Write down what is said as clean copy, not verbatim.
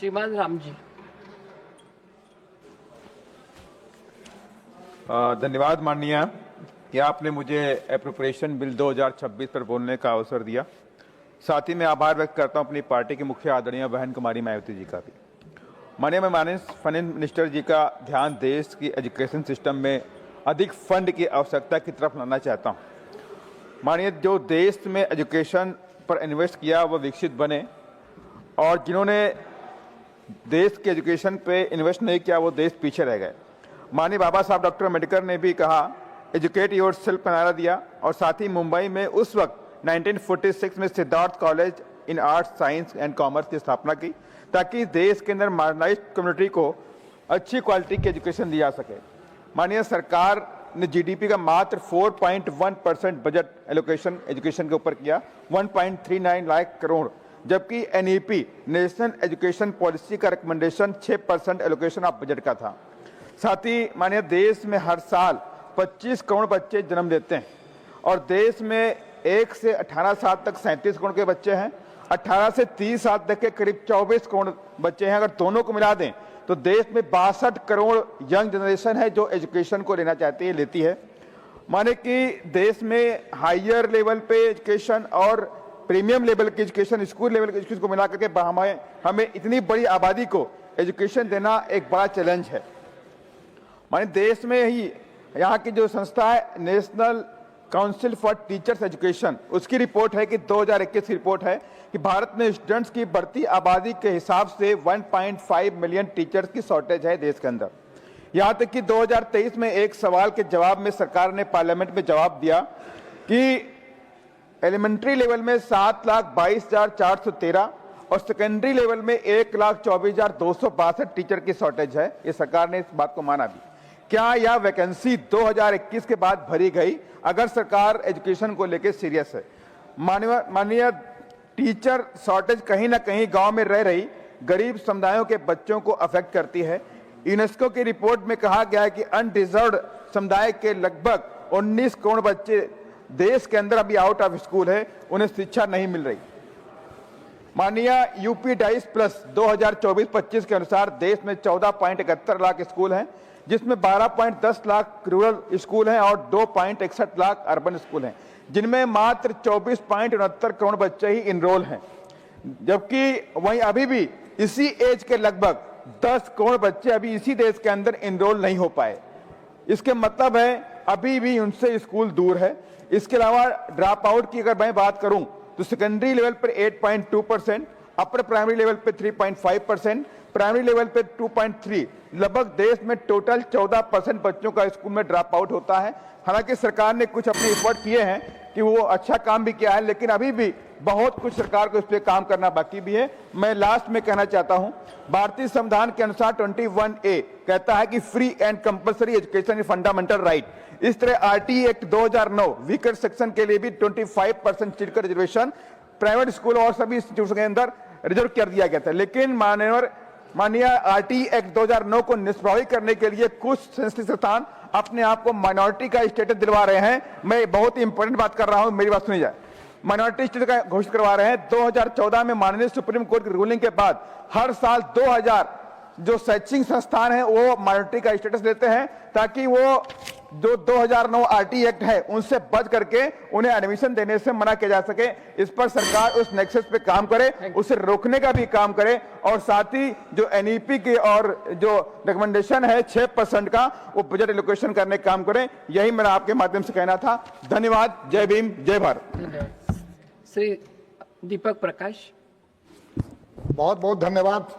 श्रीमान रामजी। धन्यवाद माननीय कि आपने मुझे एप्रोप्रिएशन बिल 2026 पर बोलने का अवसर दिया। साथ ही मैं आभार व्यक्त करता हूं अपनी पार्टी की मुख्य आदरणीय बहन कुमारी मायावती जी का भी। माननीय, मैं फाइनेंस मिनिस्टर जी का ध्यान देश की एजुकेशन सिस्टम में अधिक फंड की आवश्यकता की तरफ लाना चाहता हूं। माननीय, जो देश में एजुकेशन पर इन्वेस्ट किया वह विकसित बने, और जिन्होंने देश के एजुकेशन पे इन्वेस्ट नहीं किया वो देश पीछे रह गए। माननीय बाबा साहब डॉक्टर अम्बेडकर ने भी कहा एजुकेट योर सेल्फ का नारा दिया, और साथ ही मुंबई में उस वक्त 1946 में Siddharth college in arts, science and commerce की स्थापना की, ताकि देश के अंदर मार्जिनाइज्ड कम्युनिटी को अच्छी क्वालिटी की एजुकेशन दी जा सके। माननीय, सरकार ने जीडीपी का मात्र 4.1% बजट एलोकेशन एजुकेशन के ऊपर किया, 1.39 लाख करोड़, जबकि एनईपी नेशनल एजुकेशन पॉलिसी का रिकमेंडेशन 6% एलोकेशन ऑफ बजट का था। साथ ही माननीय, देश में हर साल 25 करोड़ बच्चे जन्म लेते हैं, और देश में 1 से 18 साल तक 37 करोड़ के बच्चे हैं, 18 से 30 साल तक के करीब 24 करोड़ बच्चे हैं। अगर दोनों को मिला दें तो देश में 62 करोड़ यंग जनरेशन है जो एजुकेशन को लेना चाहती है, लेती है। माने कि देश में हायर लेवल पे एजुकेशन और प्रीमियम लेवल की एजुकेशन, स्कूल लेवल की एजुकेशन को मिला करके हमें इतनी बड़ी आबादी को एजुकेशन देना एक बड़ा चैलेंज है। माने देश में ही यहाँ की जो संस्था है national council for teachers education, उसकी रिपोर्ट है कि 2021 की रिपोर्ट है कि भारत में स्टूडेंट्स की बढ़ती आबादी के हिसाब से 1.5 मिलियन टीचर्स की शॉर्टेज है देश के अंदर। यहाँ तक कि 2023 में एक सवाल के जवाब में सरकार ने पार्लियामेंट में जवाब दिया कि एलिमेंट्री लेवल में 7,22,413 और सेकेंडरी लेवल में 1,24,262 टीचर की शॉर्टेज है। ये सरकार ने इस बात को माना भी। क्या यह वैकेंसी 2021 के बाद भरी गई? अगर सरकार एजुकेशन को लेकर सीरियस है। माननीय, टीचर शॉर्टेज कहीं ना कहीं गांव में रह रही गरीब समुदायों के बच्चों को अफेक्ट करती है। यूनेस्को की रिपोर्ट में कहा गया है कि अनडिजर्व्ड समुदाय के लगभग 19 करोड़ बच्चे देश के अंदर अभी आउट ऑफ स्कूल है, उन्हें शिक्षा नहीं मिल रही। माननीय, यूपी डाइस प्लस 2024-25 के अनुसार देश में 14.71 लाख स्कूल हैं, जिसमें 12.10 लाख रूरल स्कूल हैं और 2.61 लाख अर्बन स्कूल हैं, जिनमें मात्र 24.69 करोड़ बच्चे ही इनरोल हैं। जबकि वहीं अभी भी इसी एज के लगभग 10 करोड़ बच्चे अभी इसी देश के अंदर इनरोल नहीं हो पाए। इसके मतलब है अभी भी उनसे स्कूल दूर है। इसके अलावा ड्रॉप आउट की अगर मैं बात करूं तो सेकेंडरी लेवल पर 8.2%, अपर प्राइमरी लेवल पे 3.5%, प्राइमरी लेवल पे 2.3, लगभग देश में टोटल 14% बच्चों का स्कूल में ड्रॉप आउट होता है। हालांकि सरकार ने कुछ अपने एफर्ट किए हैं कि वो अच्छा काम भी किया है, लेकिन अभी भी बहुत कुछ सरकार को इस पे काम करना बाकी भी है। मैं लास्ट में कहना चाहता हूं, भारतीय संविधान के अनुसार 21A कहता है कि free and compulsory education is fundamental right. इस तरह आरटी एक्ट 2009 वीकर सेक्शन के लिए भी 25% सीट का रिजर्वेशन प्राइवेट स्कूल और सभी इंस्टीट्यूशन के अंदर रिजर्व कर दिया गया था। लेकिन माननीय आरटी एक्ट 2009 को निष्प्रभावी करने के लिए कुछ संस्थान अपने आप को माइनॉरिटी का स्टेटस दिलवा रहे हैं। मैं बहुत ही इंपॉर्टेंट बात कर रहा हूं, मेरी बात सुनी जाए। माइनॉरिटी स्टेटस का घोषित करवा रहे हैं। 2014 में माननीय सुप्रीम कोर्ट की रूलिंग के बाद हर साल 2000 जो शैक्षणिक संस्थान है वो माइनॉरिटी का स्टेटस लेते हैं, ताकि वो जो 2009 आरटी एक्ट है उनसे बच करके उन्हें एडमिशन देने से मना किया जा सके। इस पर सरकार उस नेक्सस पे काम करे, उसे रोकने का भी काम करे, और साथ ही जो एनईपी की और जो रिकमेंडेशन है 6% का वो बजट एलोकेशन करने का काम करें। यही मेरा आपके माध्यम से कहना था। धन्यवाद। जय भीम, जय भारत। श्री दीपक प्रकाश। बहुत बहुत धन्यवाद।